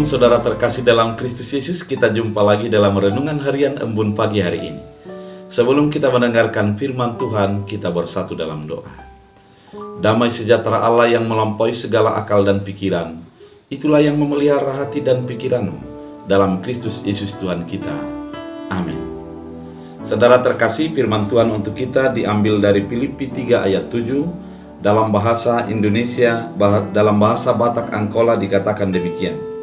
Shalom saudara terkasih dalam Kristus Yesus, kita jumpa lagi dalam Renungan Harian Embun pagi hari ini. Sebelum kita mendengarkan firman Tuhan, kita bersatu dalam doa. Damai sejahtera Allah yang melampaui segala akal dan pikiran, itulah yang memelihara hati dan pikiranmu dalam Kristus Yesus Tuhan kita. Amin. Saudara terkasih, firman Tuhan untuk kita diambil dari Filipi 3 ayat 7. Dalam bahasa Indonesia, dalam bahasa Batak Angkola dikatakan demikian.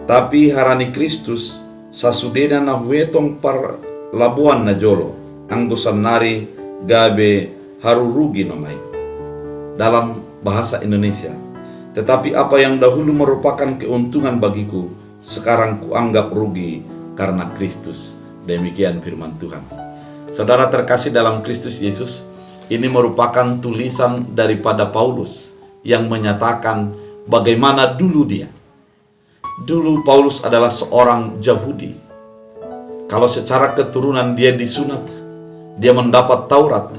Tapi harani Kristus sasudena na huetong par labuan na jolo anggosan nari gabe harurugi nomai. Dalam bahasa Indonesia, tetapi apa yang dahulu merupakan keuntungan bagiku, sekarang kuanggap rugi karena Kristus. Demikian firman Tuhan. Saudara terkasih dalam Kristus Yesus, ini merupakan tulisan daripada Paulus yang menyatakan bagaimana dulu dia. Dulu Paulus adalah seorang Yahudi. Kalau secara keturunan dia disunat, dia mendapat Taurat,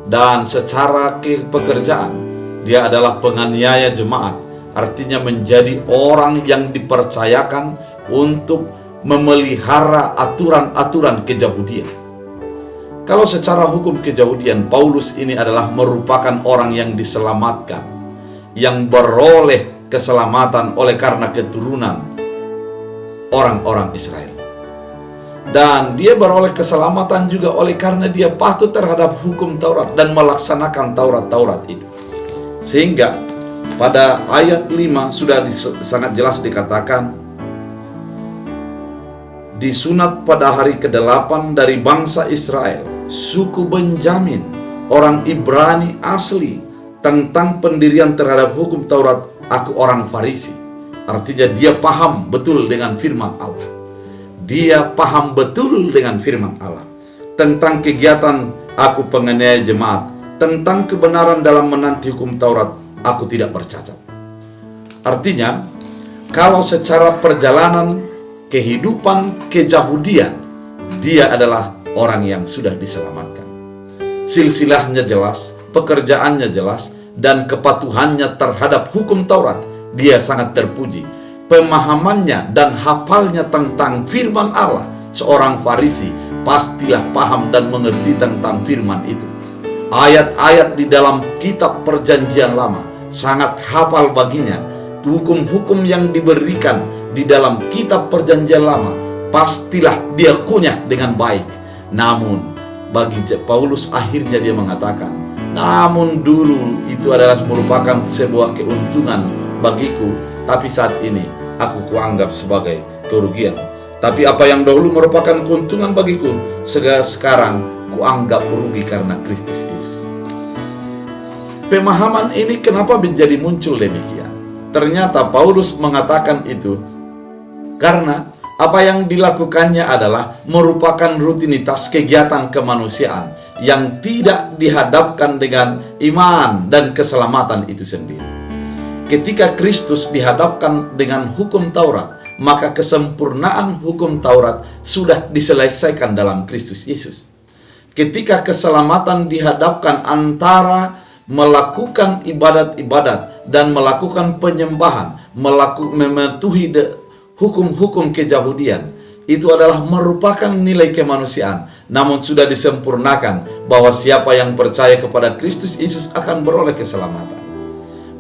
dan secara pekerjaan dia adalah penganiaya jemaat. Artinya menjadi orang yang dipercayakan untuk memelihara aturan-aturan keyahudian. Kalau secara hukum keyahudian, Paulus ini adalah merupakan orang yang diselamatkan, yang beroleh keselamatan oleh karena keturunan orang-orang Israel. Dan dia beroleh keselamatan juga oleh karena dia patuh terhadap hukum Taurat dan melaksanakan Taurat-Taurat itu. Sehingga pada ayat 5 sudah sangat jelas dikatakan, disunat pada hari ke-8 dari bangsa Israel, suku Benjamin, orang Ibrani asli. Tentang pendirian terhadap hukum Taurat, aku orang Farisi. Artinya dia paham betul dengan firman Allah. Dia paham betul dengan firman Allah. Tentang kegiatan, aku penganiaya jemaat. Tentang kebenaran dalam menanti hukum Taurat, aku tidak bercacat. Artinya, kalau secara perjalanan kehidupan keyahudian, dia adalah orang yang sudah diselamatkan. Silsilahnya jelas, pekerjaannya jelas, dan kepatuhannya terhadap hukum Taurat, dia sangat terpuji. Pemahamannya dan hafalnya tentang firman Allah, seorang Farisi pastilah paham dan mengerti tentang firman itu. Ayat-ayat di dalam kitab Perjanjian Lama sangat hafal baginya. Hukum-hukum yang diberikan di dalam kitab Perjanjian Lama pastilah dia kunyah dengan baik. Namun bagi Paulus akhirnya dia mengatakan, namun dulu itu adalah merupakan sebuah keuntungan bagiku, tapi saat ini aku kuanggap sebagai kerugian. Tapi apa yang dahulu merupakan keuntungan bagiku, sekarang kuanggap rugi karena Kristus Yesus. Pemahaman ini kenapa menjadi muncul demikian? Ternyata Paulus mengatakan itu karena apa yang dilakukannya adalah merupakan rutinitas kegiatan kemanusiaan yang tidak dihadapkan dengan iman dan keselamatan itu sendiri. Ketika Kristus dihadapkan dengan hukum Taurat, maka kesempurnaan hukum Taurat sudah diselesaikan dalam Kristus Yesus. Ketika keselamatan dihadapkan antara melakukan ibadat-ibadat dan melakukan penyembahan, mematuhi hukum-hukum keyahudian, itu adalah merupakan nilai kemanusiaan, namun sudah disempurnakan bahwa siapa yang percaya kepada Kristus Yesus akan beroleh keselamatan.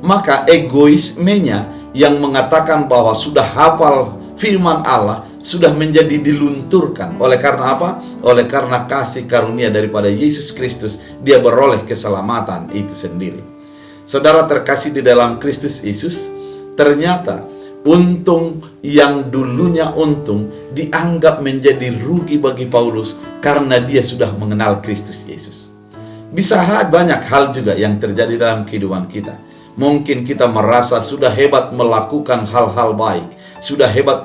Maka egoismenya yang mengatakan bahwa sudah hafal firman Allah sudah menjadi dilunturkan. Oleh karena apa? Oleh karena kasih karunia daripada Yesus Kristus, dia beroleh keselamatan itu sendiri. Saudara terkasih di dalam Kristus Yesus, ternyata untung yang dulunya untung dianggap menjadi rugi bagi Paulus karena dia sudah mengenal Kristus Yesus. Bisa banyak hal juga yang terjadi dalam kehidupan kita. Mungkin kita merasa sudah hebat melakukan hal-hal baik, sudah hebat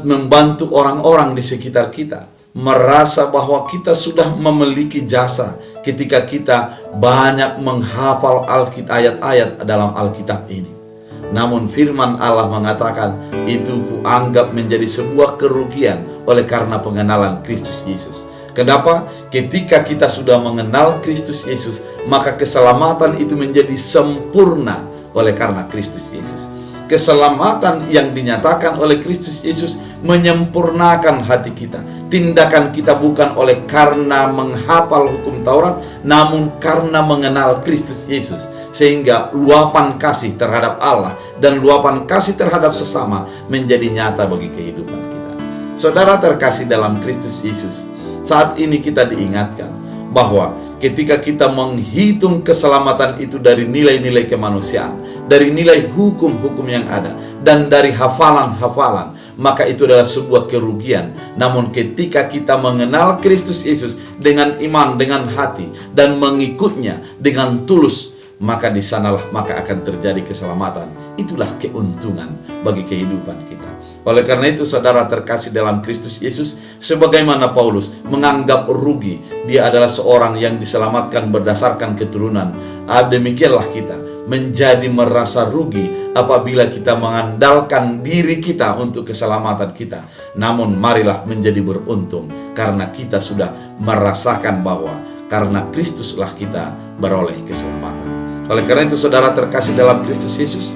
membantu orang-orang di sekitar kita, merasa bahwa kita sudah memiliki jasa ketika kita banyak menghafal ayat-ayat dalam Alkitab ini. Namun firman Allah mengatakan itu kuanggap menjadi sebuah kerugian oleh karena pengenalan Kristus Yesus. Kenapa? Ketika kita sudah mengenal Kristus Yesus, maka keselamatan itu menjadi sempurna oleh karena Kristus Yesus. keselamatan yang dinyatakan oleh Kristus Yesus menyempurnakan hati kita. Tindakan kita bukan oleh karena menghafal hukum Taurat, namun karena mengenal Kristus Yesus. Sehingga luapan kasih terhadap Allah dan luapan kasih terhadap sesama menjadi nyata bagi kehidupan kita. Saudara terkasih dalam Kristus Yesus, saat ini kita diingatkan bahwa ketika kita menghitung keselamatan itu dari nilai-nilai kemanusiaan, dari nilai hukum-hukum yang ada, dan dari hafalan-hafalan, maka itu adalah sebuah kerugian. Namun ketika kita mengenal Kristus Yesus dengan iman, dengan hati, dan mengikutnya dengan tulus, maka di sanalah maka akan terjadi keselamatan. Itulah keuntungan bagi kehidupan kita. Oleh karena itu, saudara terkasih dalam Kristus Yesus, sebagaimana Paulus menganggap rugi dia adalah seorang yang diselamatkan berdasarkan keturunan, demikianlah kita menjadi merasa rugi apabila kita mengandalkan diri kita untuk keselamatan kita. Namun marilah menjadi beruntung karena kita sudah merasakan bahwa karena Kristuslah kita beroleh keselamatan. Oleh karena itu, saudara terkasih dalam Kristus Yesus,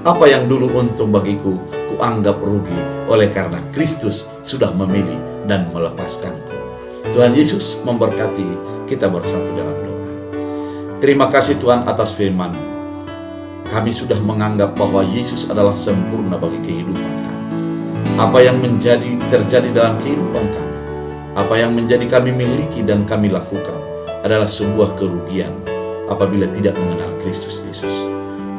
apa yang dulu untung bagiku, kuanggap rugi oleh karena Kristus sudah memilih dan melepaskanku. Tuhan Yesus memberkati. Kita bersatu dalam doa. Terima kasih Tuhan atas firman. Kami sudah menganggap bahwa Yesus adalah sempurna bagi kehidupan kami. Apa yang terjadi dalam kehidupan kami, apa yang menjadi kami miliki dan kami lakukan adalah sebuah kerugian apabila tidak mengenal Kristus Yesus.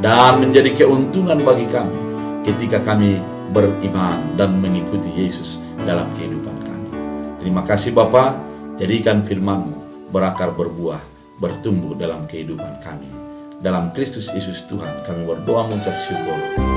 Dan menjadi keuntungan bagi kami ketika kami beriman dan mengikuti Yesus dalam kehidupan kami. Terima kasih Bapa, jadikan firman-Mu berakar berbuah, bertumbuh dalam kehidupan kami. Dalam Kristus Yesus Tuhan kami berdoa mengucap syukur.